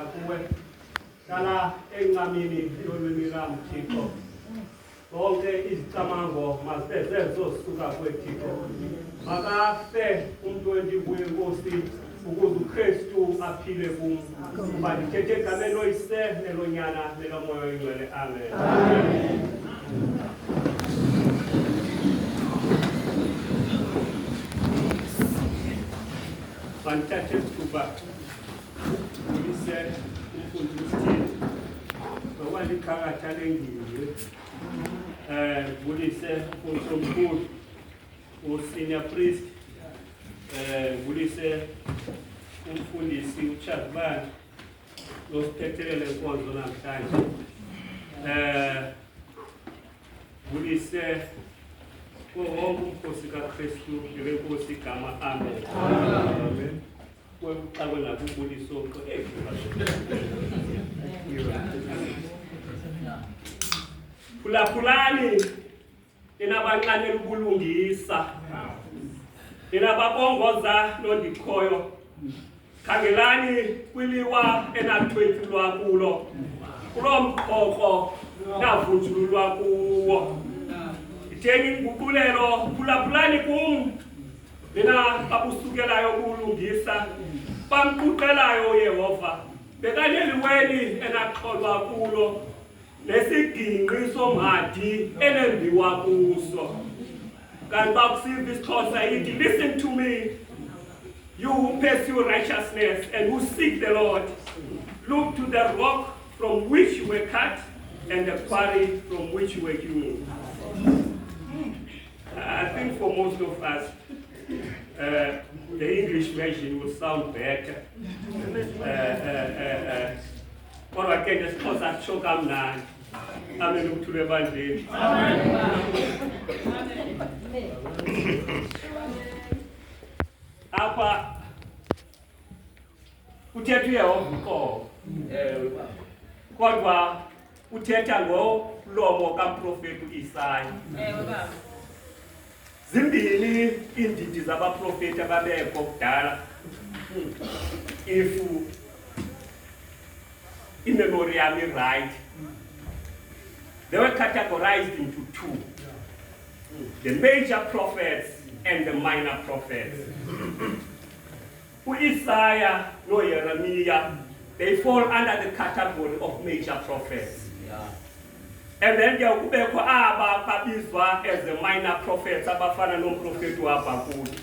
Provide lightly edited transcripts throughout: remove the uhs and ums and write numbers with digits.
kuwe hlala enqamini yolwimi lami Thixo zonke izicamango maseze zosuka kweThixo makafe umuntu endibuye Nkosi ukuze uKristu aphile kum kuba ndithethe egameni loyise nelonyana nelomoya oyingcwele amen Fantastic tuba uyise umfundisi nokwalikharatha lengizwe uyise umfundisi senior priest uyise umfundisi uChazibani losiphethelele inkonzo namhlanje uyise wonke umkhosi kaKristu ngelenkosi igama amen amen kwekuqakwe nakubuliso phulaphulani enabanqanela ubulungisa enababongoza nondikhoyo khangelani kwiliwa enathwetshulwa kulo mkhokho navunjululwa kuwo itheni nguqulelo phulaphulani kum lena babusukelayo kulungisa bamquqelayo uYehova bekaneliweni enaxolwa kulo nesiginqi somhadi enembiwa kuso kanti bakusiva isiXhosa yithi listen to me you who pursue righteousness and who seek the Lord look to the rock from which you were cut and the quarry from which you were hewn. I think for most of us, the English version will sound better. Kodwa ke nesiXhosa sisho kamnandi. Amen ukuthula ebandleni. Apha uthetha uYehova uqobo. Kodwa uthetha ngomlomo kaprofeti uIsaya. Baba. Zimbili indidi zabaprofeti ababekho kudala. If in memory am right, they were categorized into two. The major prophets and the minor prophets. Isaiah no Jeremiah, they fall under the category of major prophets. And then there will be as the minor prophets, abafana non-prophet wabakulu.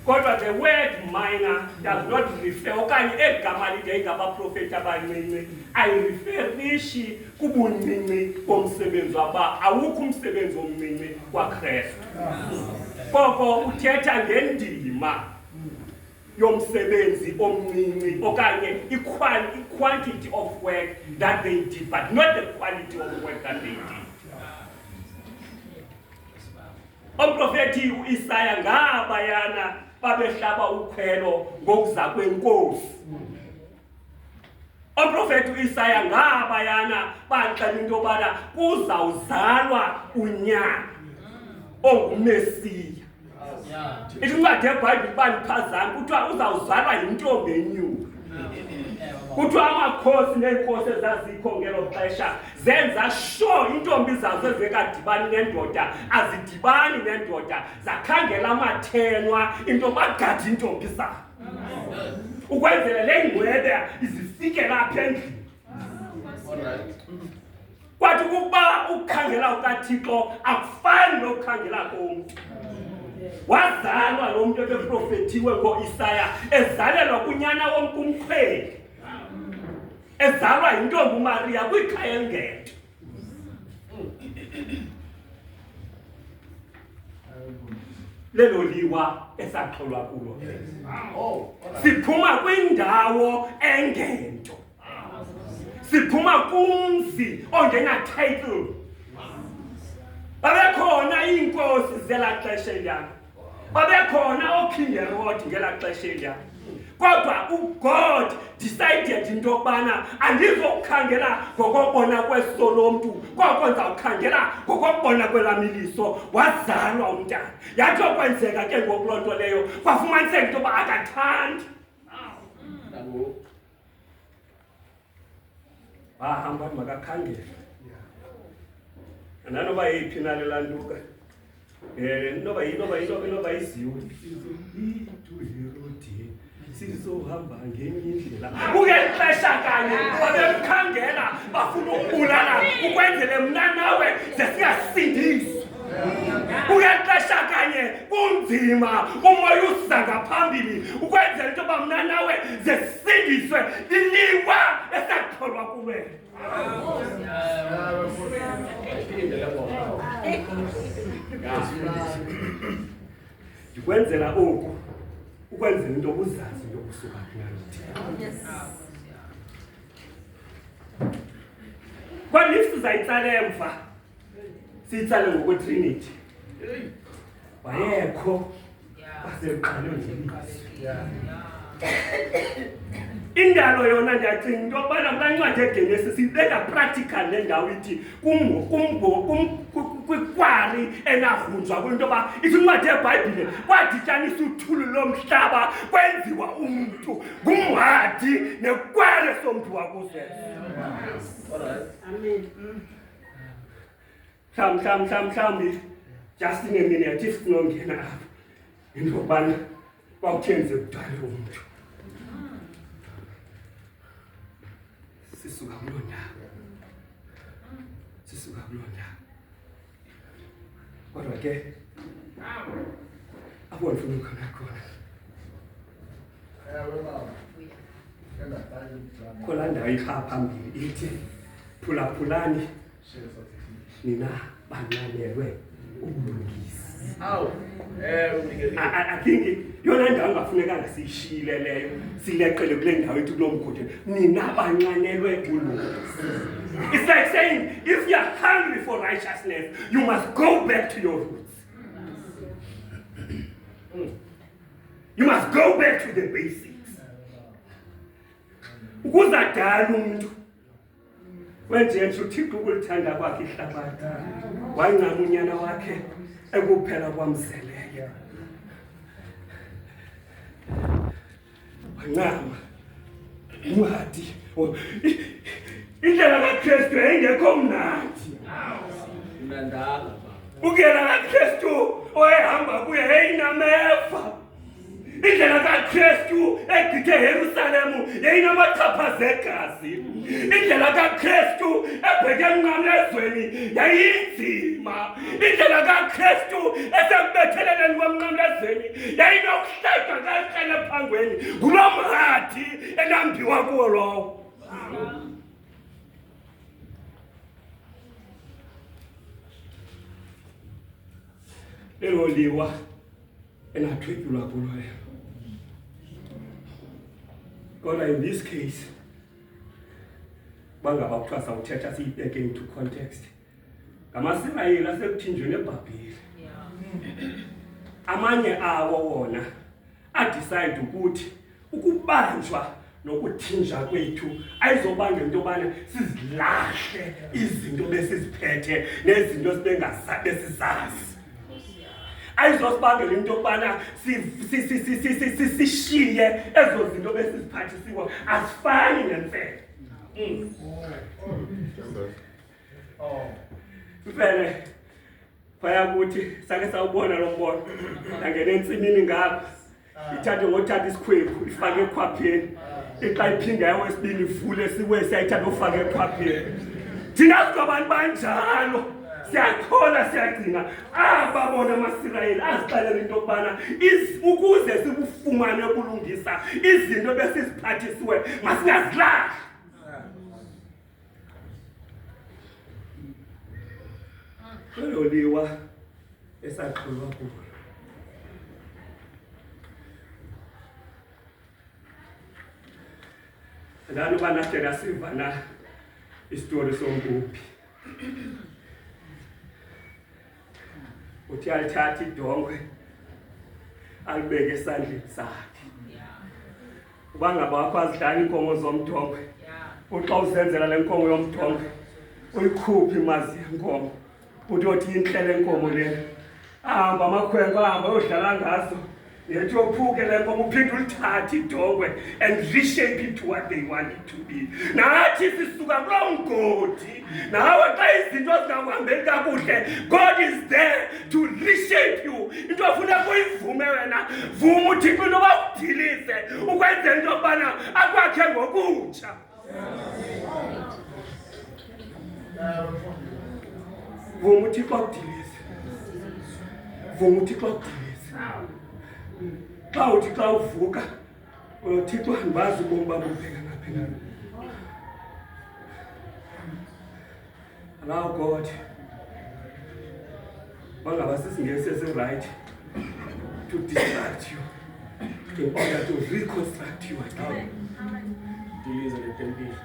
Kodwa the word minor does not refer okanye egama lide igabaprophet abancinci ayireferishi kubuncinci bomsebenzi waba awukho umsebenzi omncinci kwaKristu. Koko uthetha ngendima yomsebenzi omncinci okanye quantity of work that they did, but not the quality of work that they did. Umprofeti uIsaya ngabayana babehlaba ukhwelo ngokuza kwenkosi. Umprofeti uIsaya ngabayana baxela into bana kuzawuzalwa unyana ongumesiya. Ithi incwadi yeBhayibhile baniphazana kuthiwa uzawuzalwa yintombi enyulu. Kuthiwa amakhosi neenkosi ezazikho ngelo xesha zenza sure intombi zazo ezekadibani nendoda azidibani nendoda zakhangela amathenwa into bagadi intombi zabo ukwenzela le ngcwebe izifike lapha endlini. Kwathi ukuba ukukhangela ukaThixo akufani nokukhangela komuntu. Wazalwa lo muntu ebeprofetiwe ngoIsaya ezalelwa kunyana womkhweli. Ezalwa yintombi uMaria kwikhaya elingento. Lelo liwa esaxolwa kulo. Siphuma kwindawo engento. Siphuma kumzi ongena title. Babekhona inkosi zela xesha eliyana. Babekhona oKing Herod ngela xesha eliyana. Kodwa uGod decided into yokubana andizokukhangela ngokubona kweso lomntu koko ndizawukhangela ngokubona kwelamiliso wazalwa umntana. Yathi okwenzeka ke ngokulonto leyo kwafumaniseka into yoba akathandi. wahamba makakhangela nanoba yiphi nalelantuka noba iziwe sizohamba ngenye indlela uyexesha kanye babemkhangela bafuna ukubulala ukwenzele mna nawe zesingasindiswa uyexesha kanye kunzima umoya uza ngaphambili ukwenzela into yoba mna nawe zesindiswe liliwa esakholwa kuwe ndikwenzela oku ukwenzela into uzazi into kusuka kunathi kwani if sizayitsala emva siyitsale ngokweTrinity wayekho wasekuqaleni indalo yona ndiyacinga into yokubana kulaa ncwadi eGenesis siyibeka practical le ndawo ithi kwikwari enagrunjwa kwinto yoba ithi incwadi yeBhayibhile kwadityaniswa uthuli lomhlaba kwenziwa umntu ngumhadi nekware somntu wakuzesa mhlawumbi just in a minute if sinongena apha into yokubana kwakuthenze kudala umntu sisuka kuloo ndawo kodwa ke apho ndifuna ukhona khona kolaa ndawo irha phambili ithi phulaphulani nina banqanelwe ubulungisa I think yona ndawo engafunekanga siyishiyile leyo sileqele kule ndawo ethi kulo mgodi nina banqanelwe ubulungisa. It's like saying if you are hungry for righteousness you must go back to your roots. You must go back to the basics. Ukuzadala umuntu wenjenje uThixo ukulithanda kwakhe ihlabathi wayincama unyana wakhe ekuphela kwamzeleyo wancama umhadi indlela kaKristu engekho mnandi ukela kaKristu oyehamba kuye yayinameva indlela kaKristu egqithe eYerusalemu yayinamachapha zegazi indlela kaKristu ebheke emnqamlezweni yayinzima indlela kaKristu esembetheleleni kwemnqamlezweni yayinokuhlatywa kakrele ephangweni ngulo mhadi elambiwa kuwo lowo. Lelo liwa enathwetyulwa kulo elo. Kodwa in this case bangaba kuthiwa sawuthetha siyibeke into context ngamaSirayeli asekuthinjweni eBhabhile. Amanye awo wona adecide ukuthi ukubanjwa nokuthinja kwethu ayizobanga into yobana sizilahle izinto besiziphethe nezinto sibengasizazi. Ayizosibangela into yokubana sishiye ezo zinto besiziphathisiwe asifani nemfene. Mfene phaya kuthi sake sawubona lo mbono angena entsimini ngapha ithathe ngothatha isikhwebu ifake ekhwapheni ixa iphinda yawo esibini ivule siwe siyayithatha ufake ekhwapheni. Thina singabantu banjalo siyakhola siyagcina ababona amaSirayeli azixelela into yokubana ukuze sibufumane ukulungisa izinto besiziphathisiwe masingazilahli. Lelo liwa esaqhulwa kulo ndani banathe siva na isitori sompuphi uthi alithatha idongwe alibeke esandleni sakhe uba ngaba wakwazidlala inkomo zomdongwe uxa uzenzela le nkomo yomdongwe uyikhuphe imazi yenkomo uthi othi inhle le nkomo le ahamba amakhwenkwe ahamba yodlala ngazo Yet your poor people party dogwe and reshape it to what they want it to be. Now this is wrong God. Now God is there to reshape you into a full of vumena, vumuti no utilize, ukwenze into bana akwakhe ngokutsha. Vumuti utilize. Vumuti utilize. Xa uthi xa uvuka uThixo andibazi ubomi bam ubheka ngaphi na. Allow God bangaba sisingesi esi-right to distract you in order to reconstruct you again. Dilize letempile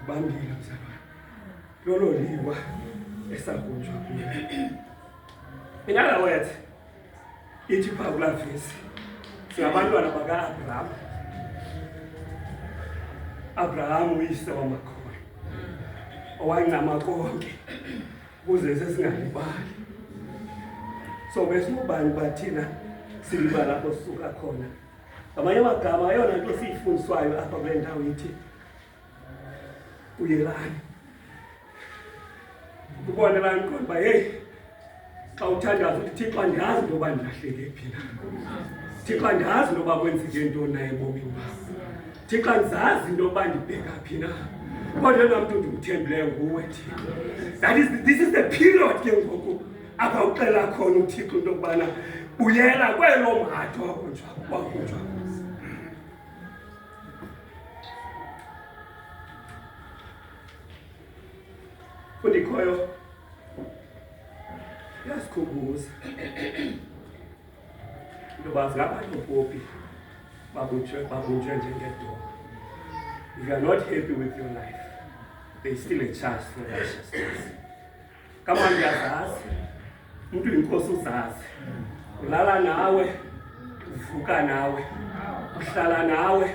bambile mzalwane lolo liwa esabunjwa kuyo. In other words, ithi phaa kulaa vesi singabantwana baka-Abraham. Abraham uyise wamakholwa owancama konke ukuze sesingalibali. So besingubani bathina silibala lapho sisuka khona. Ngamanye amagama ayona nto siyifundiswayo apha kule ndawo ithi uyelani. Ubone laa nto uba hey, xa uthandaza uthi Thixo andiyazi into yoba ndilahleke phi na. Thixo andiyazi into yoba kwenzeke ntoni na ebomini bam. Thixo andizazi into yoba ndibheka phi na. Kodwa yena mntu ndimthembileyo nguwe Thixo. This is the period ke ngoku apha uxela khona uThixo into yokubana uyela kwelo mhatho wakhunjwa. Undikhoyo yasikhumbuza intoba zingabanye opopi babunjwe njengedonga. If you are not happy with your life, there is still a chance for righteousness. Kama ndiyazazi umuntu inkosi uzazi ulala nawe uvuka nawe uhlala nawe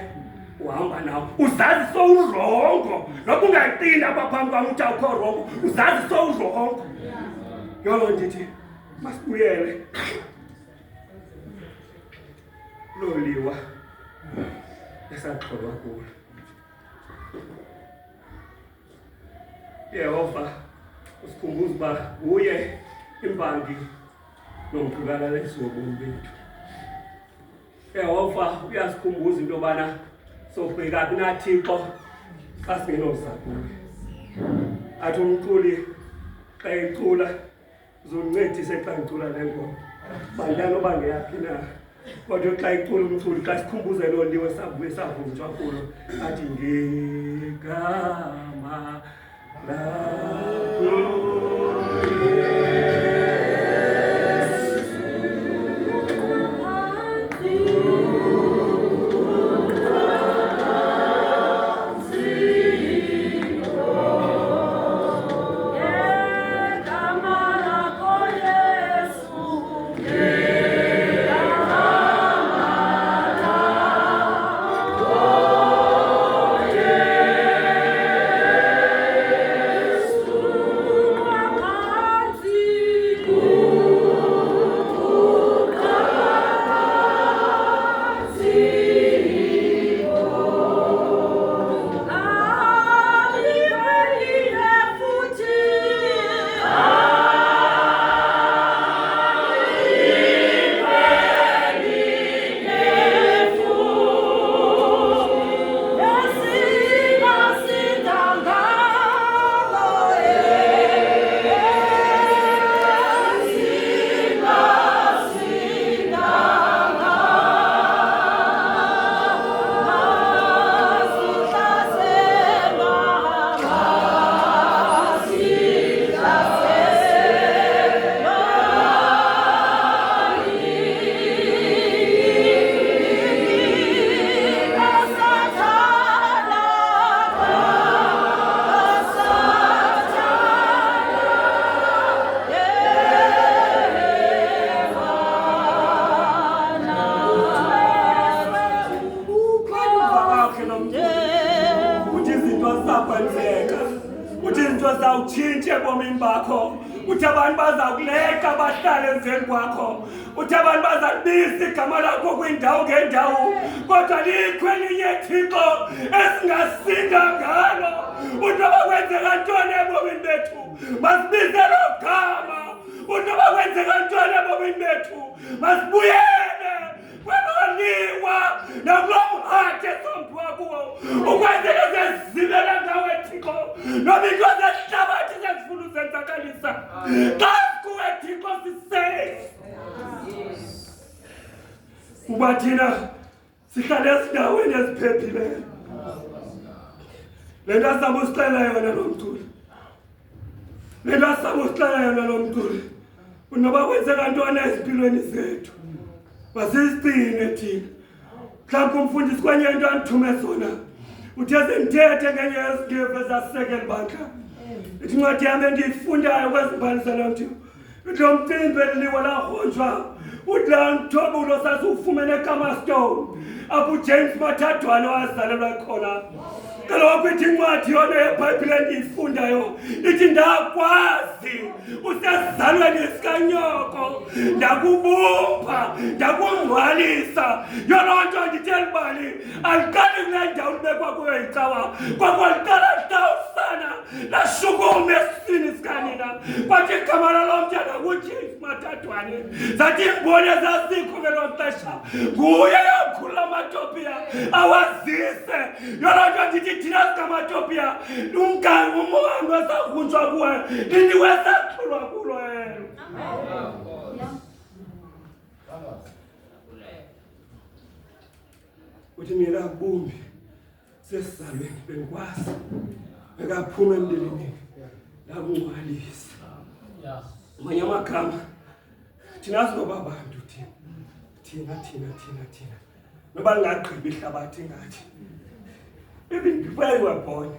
uhamba nawe uzazi so urongo noba ungaqina apha phambi kwam uthi awukho rongo uzazi so urongo. Yolo ndithi masibuyele loliwa esaqholwa kulo. Yehova usikhumbuza uba uye imbangi nomqukalelisi wobomi bethu. Yehova uyasikhumbuza into yobana sobheka kunaThixo xa singenoza kuye. Athi umculi xa ecula uzoncedise xa icula le ngoma. Banyana oba ngeyaphi na. Kodwa xa icula umculi xa sikhumbuze loo liwe sabuye savunjwa kulo athi ngegama lakho. Uthi izinto zawutshintsha ebomini bakho uthi abantu bazakuleqa bahlale emveni kwakho, uthi abantu bazakubiza igama lakho kwindawo ngendawo, kodwa likho elinye Thixo esingasinda ngalo. Uthi bakwenzeka ntoni ebomini bethu, masibize lo gama. Uthi bakwenzeka ntoni ebomini bethu, masibuyele kwenoliwa nakulomhathe esombiwa kuwo, ukwenzeka zezibela ngawe Thixo, noma into zehlabathi zezifuna uzenzakalisa. Xa kuwe Thixo sisafe, uba thina sihlale ezindaweni eziphephileyo. Le nto asizama usixelela yona lo mculi, le nto asizama usixelela yona lo mculi, unoba kwenzeka ntoni ezimpilweni zethu, masizigcine thina. Mhlawumbi umfundisi kwenye into andithume zona, uthe sendithethe ngenye yezingevu ezasekela bandla. Ithi incwadi yam endiyifundayo kwezimbaliselo nto, ithi lo mcimbi eliliwa larhonjwa, uthi laa mthobulo sasiwufumene eKamastone, apho uJames Mathadwane wazalelwa khona. Kaloku ithi incwadi yona yeBhayibhile endiyifundayo, ithi ndakwazi usezalweni sikanyoko, ndakubumba, ndakungcwalisa. Yoloo nto ndithela ubani, aliqali kule ndawo libekwa kuyo icawa, kwakho liqala hlawusana lashukume esiswini sikanina. Kwathi igama lalo mntana nguJames Mathadwane. Zathi imboni ezazikho ngelo xesha, nguye yakhulula amatopia awazise. Yoloo nto ndithi thina singamaTopia, umgangu umuhambo esagrunjwa kuwe, liniwe saxhulwa kulo yena. Uthi mina kubumbi sesizalweni bengikwazi, bekaphuma emndenini ndakungcwalisa. Amanye amagama thina sinoba bantu thina noba lingagqiba ihlabathi ngathi. Even before you were born,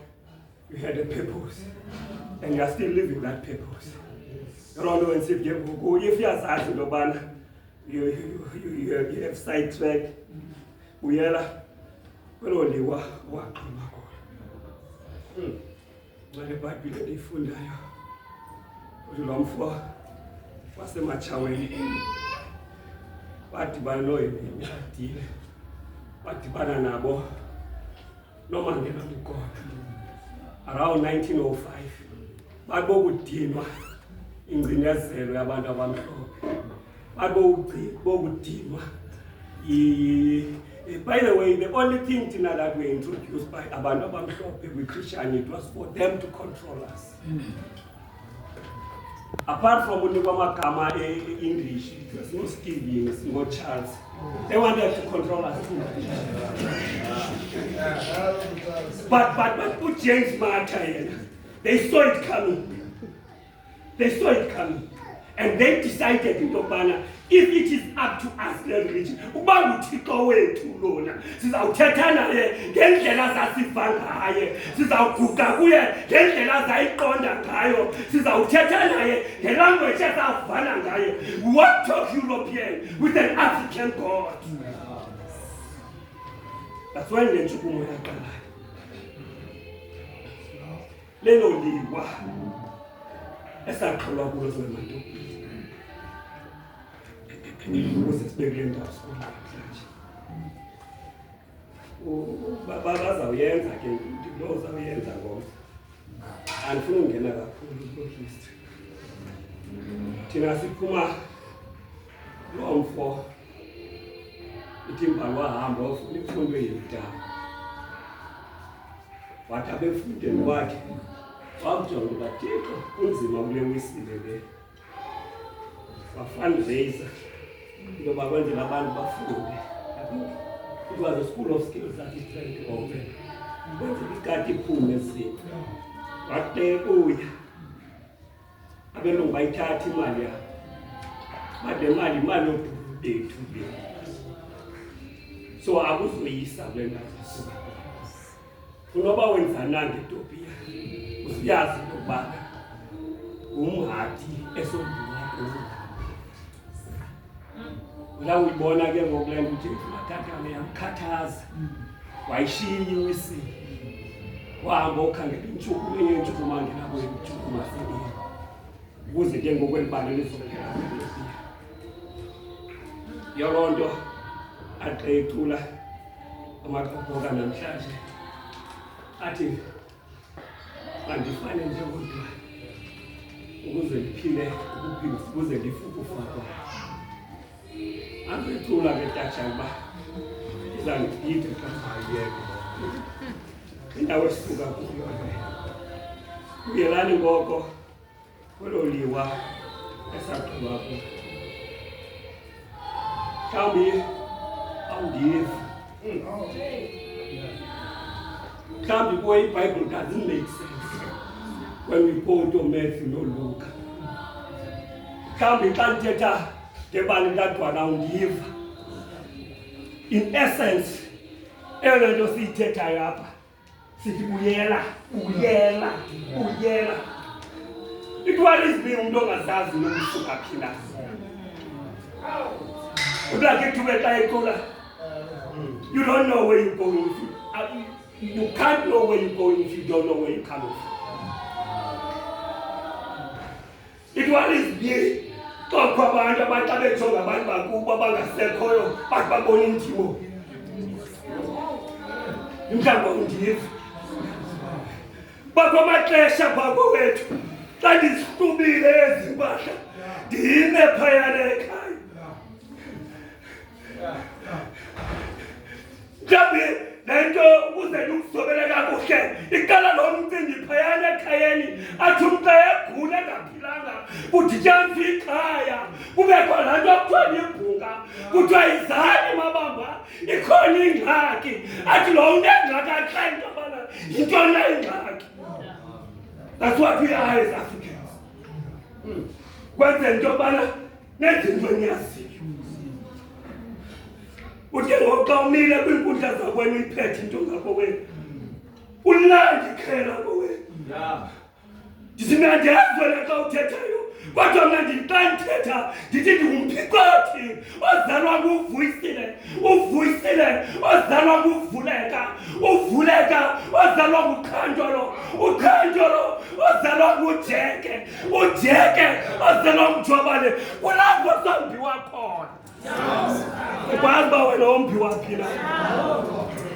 you had a purpose, and you are still living that purpose. Around when if you are you have sidetracked, uyela kweloli waqhuma khona. Manje iBhayibhile lifundayo, uthi lo mfo wasemachaweni wadibana noyedile, wadibana nabo noma ngena likhona around 1905, babokudinwa ingcinezelo yabantu abamhlophe, babokudinwa. By the way, the only thing that were introduced by abantu abamhlophe with Christianity was for them to control us. Apart from Magama English, it was no Stevens, no Charles. They wanted to control us too. But put James Martin, they saw it coming. And they decided in Topana, if it is up to us, the religion, uba uThixo wethu lona, sizawuthetha naye ngendlela zasiva ngaye, sizawuguga kuye ngendlela zayiqonda ngayo, sizawuthetha naye ngelanguage esavana ngayo. What talk European with an African God? That's when le ntshukumo yaqala. Lelo liwa esaqalwa kulo zemandulo. Ukuze sibekele ndawo namhlanje. Bazawuyenza ke lo zawuyenza ngoba andifuna ungena kakhulu kule history. Thina siphuma lo mfo ithi mbali wahamba ufuna imfundo yebudala. Wathi abefundeni kwakhe wamjonga uba Thixo kunzima kule wisile le. Wafundraiser intoba kwenzela abantu bafunde. It was a school of skills that is trying to open. Kwenzela ikati iphume ezini. Wathi uya abelungu bayithatha imali yabo. Bade imali yobhulu bethu le. So akuzoyisa kule ndawo. Unoba wenza nanga eTopia, usiyazi ukuba umhati esombiwa kuwo. La uyibona ke ngokule nto uthi Mathadwane yamkhathaza. Wayishiya iwisi. Wahamba ukhangela intshukumo enye intshukumo angena kuyo intshukumo asebenza. ukuze ke ngokwelibali lizophela. Yolonto aqecula amaqoqoka namhlanje athi andifane nje kodwa ukuze ndiphile ukuze ndifukufakwa. Angecula ke tatshaba izangipite kangayeke indawo esisuka kuyo uyelani ngoko kololiwa esaqhubako mhlawumbi awundivi mhlawumbi kuwe iBhayibhile doesn't make sense when we go to Matthew no Luke. Mhlawumbi xa ndithetha ngebali likaDwana awundiva. In essence eyona nto siyithethayo apha sithi uyela. Ithwala izibini umuntu ongazazi nokusuka phi na. Udlake thuke xa ecula. You don't know where you're going. You can't know where you're going if you don't know where you're coming from. Ithwala izibini kokho abantu abaxa bejonga abantu bakubo abangasekhoyo bathi babona indimo. Mhlawumbi undiva. Bakho amaxesha bakho wethu xa ndisitubile ezi mpahla ndime phayana ekhaya. Mhlawumbi le nto ukuze ndikusobele kakuhle iqala lo mcimbi phayana ekhayeni athi umntu egula engaphilanga kudityaniswa ikhaya kubekho laa nto kuthiwa libhunga kuthiwa izani mabamba ikhona ingxaki athi lo mntu engxaki axa into abana yintona ingxaki. That's what we are as Africans. Kwenze into yobana nenze into enyaziyo. Uthi ngoxa umile kwiinkundla zakwenu uyiphethe into ngako wenu ulandi khela kowenu. Ndithi mna ndiyazwela xa uthethayo kodwa mna xa ndithetha ndithi ndingumphikothi ozalwa nguvuyisile ozalwa nguvuleka ozalwa ngukhandolo ozalwa ngujeke ozalwa ngujobane kulapho sambiwa khona. Ukwazi uba wena ombi waphi na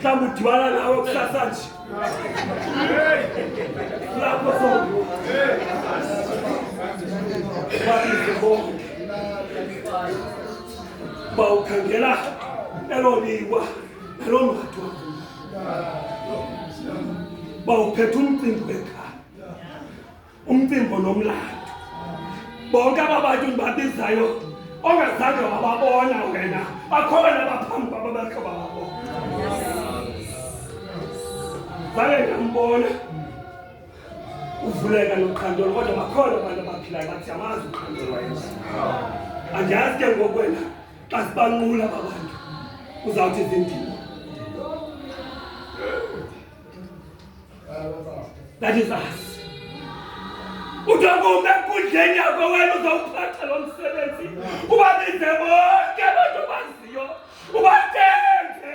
mhlawumbi udibana nawe kusasa nje lapho sombiwa bonke uba ukhangela eloliwa nalo mntu uba uphethe umcimbi wekhaya umcimbi nomlando bonke aba bantu ndibabizayo ongazange wababona wena bakhona baphambi kwabo bakhe bababona. Zange ndambona uvuleka nokhandolo kodwa bakhona abantu abaphilayo bathi amazi ukhandolo wayeza. Andiyazi ke ngokwena xa sibanqula aba bantu uzawuthi zindima. That is us. Uthongume enkundleni yakho wena uzawuphatha lo msebenzi ubabize bonke abantu abaziyo ubathenze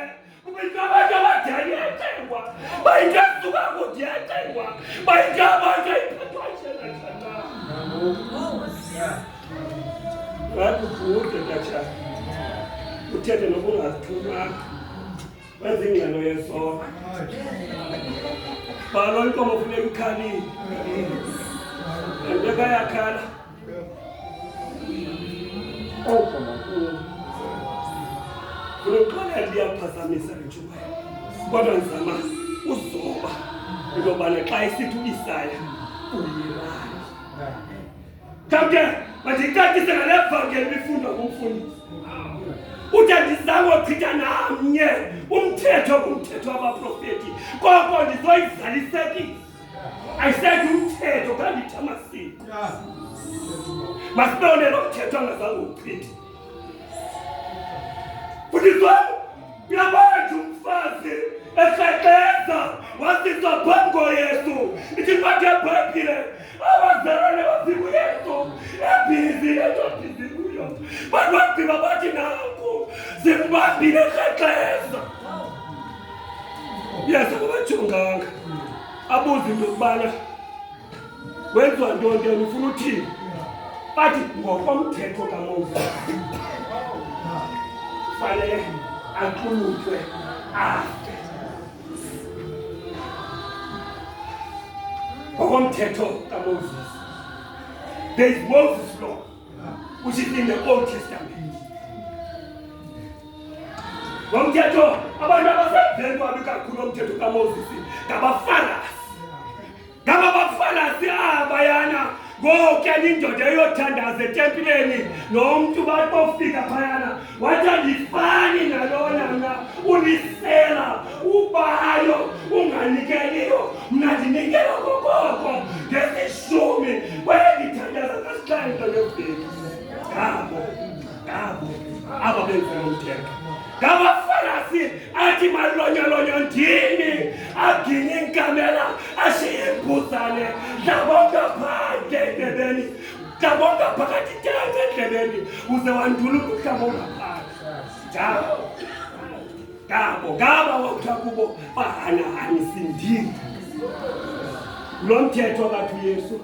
ubintu abantu abadala iyatengwa bayinto esuka kude iyatengwa bayinto abantu ayiphathwa njengathandana. Ngathi kude katshana uthethe nokungazithumanga wenza ingxelo yesoka balo inkomo funeka ikhalile ndeka yakhala kunoqala liyaphazamisa njengoba kodwa nzama uzoba into yobana xa isithi uIsaya uyilala. Kamke mandicacise ngale vangeli bifundwa ngumfundisi uthi andizange ochitha namnye umthetho kumthetho wabaprofeti koko ndizoyizalisekisa. Ayisethi umthetho kandithi amasiko masibone lo mthetho angazange uchithe. Fundisi wam uyabantu umfazi ekrekleza wasizwa phambi koYesu ithi bathe ebhayibhile abazalwane bafika uYesu ebhizi etobhizi kuyo bantu bagqiba bathi naku zimbambile ekrekleza. Yesu akabajonganga abuze into yokubana wenziwa ntoni ufuna uthini bathi ngokomthetho kaMoses fanele aqulutywe afe. Ngokomthetho kaMoses, there is Moses' law, which is in the Old Testament. Ngomthetho abantu abasebenzela kwabi kakhulu ngomthetho kaMoses ngabaFarisi. NgabaFarisi abayana ngokuya indoda eyothandaza etempileni nomuntu bafika phayana wathi andifani nalona na unisela ubayo unganikeliyo mna ndinikela kokoko ngesishumi kwendithandaza ngesixhenxe ngeveki. Ngabo aba benzela umthetho. NgabaFarisi athi malonyolonyo ndini aginye inkamela ashiye imbuzane ndabonga phandle endlebeni ndabonga phakathi tenze endlebeni uze wandula umhlaba ongaphandle. Ngaba wakuthiwa kubo bahanahani sindini lo mthetho kathi uYesu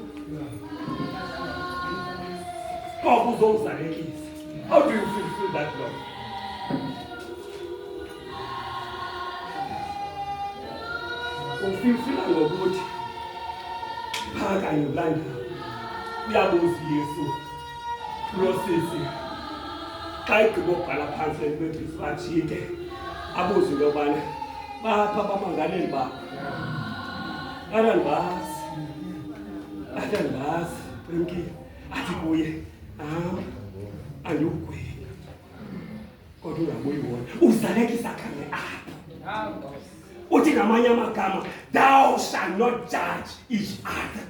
koku uzowuzalekisa. How do you fulfill that law? Ufifila ngokuthi phakanye ulandela uyabuza uYesu lo sisi xa igqibobhala phansi lebhayibheli bajike abuze into yobana bapha abamangaleli bakho. Adandibazi Bemkile athi kuye andikugwebi kodwa ungabuyi wona uzalekisa khane apho. Uthi ngamanye amagama, thou shall not judge each other.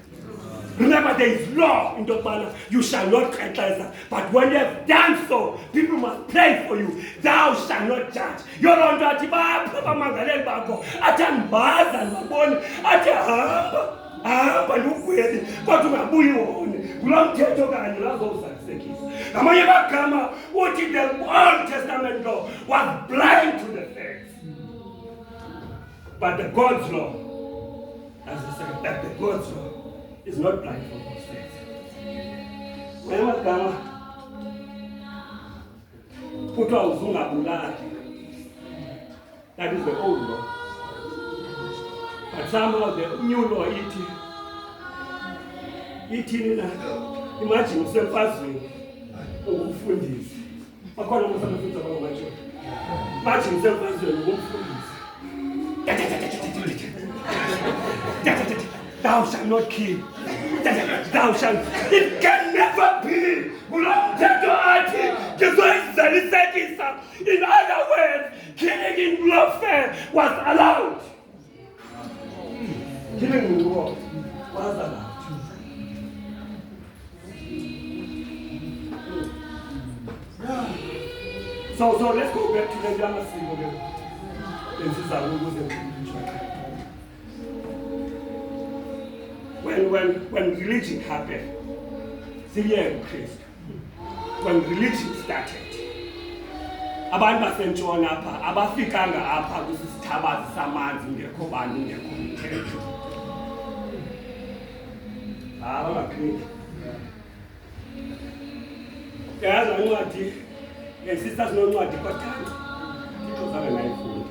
Remember, there is law in Topana. You shall not criticize. But when you have done so, people must pray for you. Thou shall not judge. You're on that. The Old Testament law was blind to the facts. But the God's law, as I said, that the God's law is not blind for those things. That is the old law. But somehow the new law, imagine usemfazweni ukufundisa. Bakhona umfundisi abangamaJuda. Imagine usemfazweni ukufundisa. Thou shalt not kill. Thou shalt. It can never be. In other words, killing in warfare was allowed. Killing in war was allowed. So let's go back to the Jama symbol. When religion happened, when religion started, abantu basentshona apha abafikanga apha kwisithabazi samanzi ngekho bantu ngekho mthetho. Abangaqindi. Yazi incwadi ngesista sinoncwadi kwathanda. Izozabe nayifunda.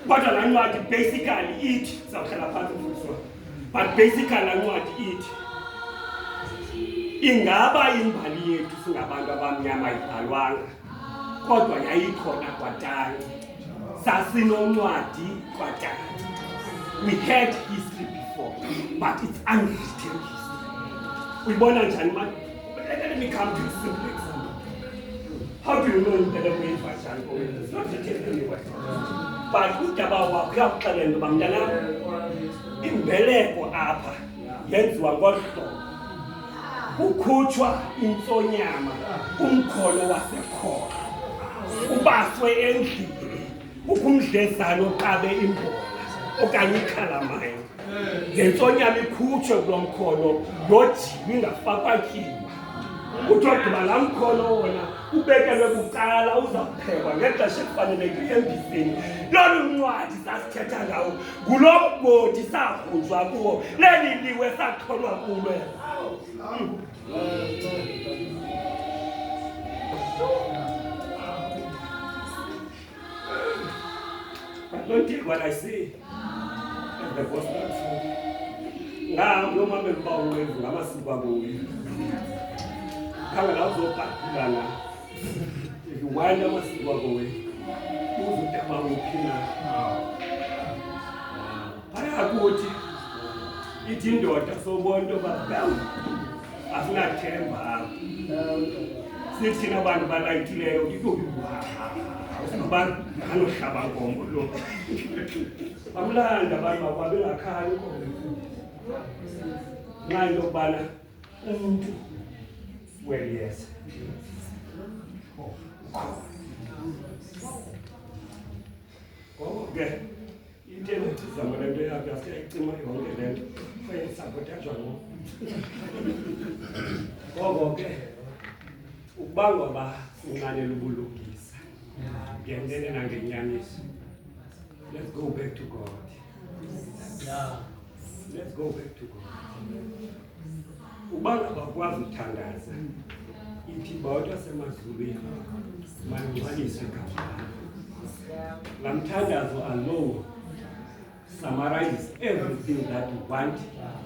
Kodwa la ncwadi basically ithi sawuhlala phansi mfundisi. But basically la ncwadi ithi ingaba imbali yethu singabantu abamnyama ibhalwanga kodwa yayikhona kwadala. Sasinoncwadi kwadala. We had history before, but it's unwritten history. Uyibona njani manje? Let me come to a simple example. How do you know in the way fashion going? It's not written anywhere. But udaba wakho uyakuxelela into yoba mntanam imbeleko apha yenziwa ngohlobo. Ukhutshwa intsonyama umkholo wasekhona. Ubaswe endlini ukumdlezana oqabe imbola okanye ikhalamayo. Le ntsonyama ikhutshwe kulo mkholo yojini ingafakwa tyiwa. Uthiwa laa mkhono wona ubekelwe bucala uzawuphekwa ngexesha elifanelekileyo embizeni. Lolu ncwadi sasithetha ngawo ngulo mgodi sagrunjwa kuwo, leli liwe saxholwa kulo. But don't take what I say as the gospel truth. Lo mama ngibawuwenza ngamasiko akuyo. Khangela uzobhadulana. If you want amasiko akuyo, uzodaba uphi na. Ayakuthi ithi indoda sobona into babam asinathemba. Sithi nabantu balayithileyo ukuthi abantu anohlaba nkomo lo. Bamlanda abantu bakwabe ngakhali inkomo. Nxa into yokubana umuntu well yes. Ngoko-ke internet izama le nto yakho yasiyayicima yonke le nto fayisabotajwa ngoku. Ngoko-ke ukubangwa basinqanela ubulungisa ngenene nangenyaniso. Let's go back to God. Let's go back to God. Ubanga bakwazi uthandaza ithi bawuthi asemazulwini manixwalise igama. La mthandazo alone summarizes everything that you want,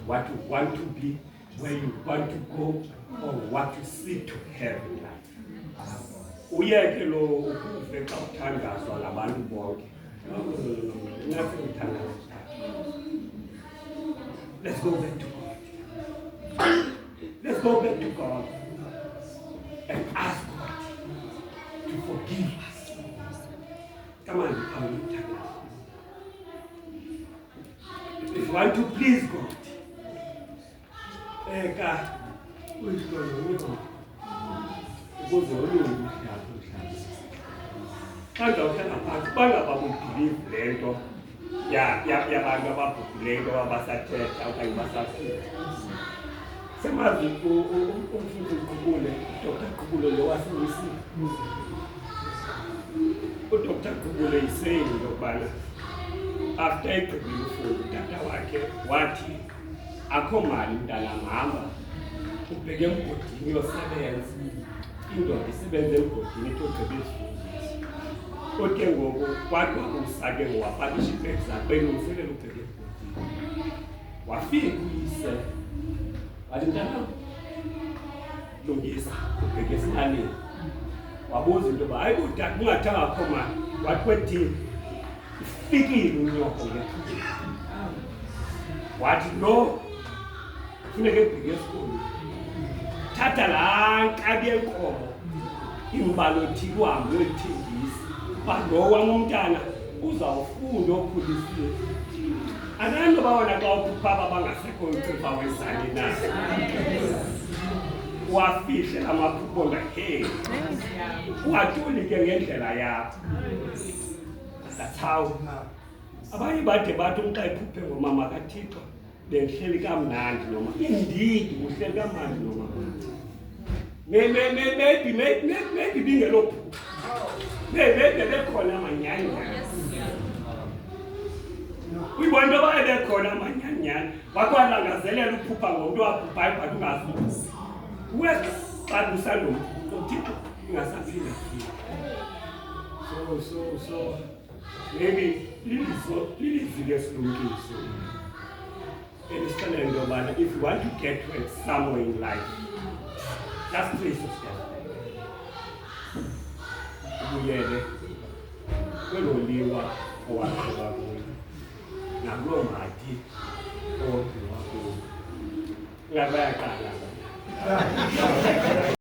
what you want to be, where you want to go, or what you seek to have in life. Uyeke lo ukuve xa uthandazwa ngabantu bonke. Nothing uthandazo. Let's go back to God. Let's go back to God and ask God to forgive us. Come on, if you want to please God, yabantu ababhubhileyo abasathetha okanye basafika. Semazi umfundi uQubule, Dr. Qubule lo waseMisiri. uDr. Qubule isaying lokubana after egqibile ufunda utata wakhe wathi akho mali mntana mahamba ubheke emgodini yosebenza. Indoda isebenza emgodini itogqiba izifundisi. Kodwa ngoku kwathi wakusake wapakisha ibhegi zakhe elungiselela ubheke emgodini. Wafika uyise wathi mntana lungisa ubheke esinqaneni. Wabuza into yoba hayi kudala ungathanga kho mali. Wathi kwethini ifikile unyoko ngethuba. Wathi lo funeka ebheke esikolweni. Thatha laa nkabi yenkomo imbalothi kuhambe uyolithengisa. Uba lo wam umntana uzawufunda okhulisiwe. Abantu bawona xa uphupha aba bangasekho ucipha wezandi na. Wafihle amaphupho ngaheli. Watolike ngendlela yakho. That's how. Abanye bade bathi umxa ephuphe ngomama kaThixo bendihleli kamnandi noma indeed uhleli kamnandi noma. Maybe bingelo phupho. Maybe bekhona amanyanya. Uyibona baye bekhona amanyanya. Wakwalangazelela uphupha ngomuntu waphupha ibhathi ungazi. But Musalo, so maybe if you want to get to somewhere in life, just trace your steps.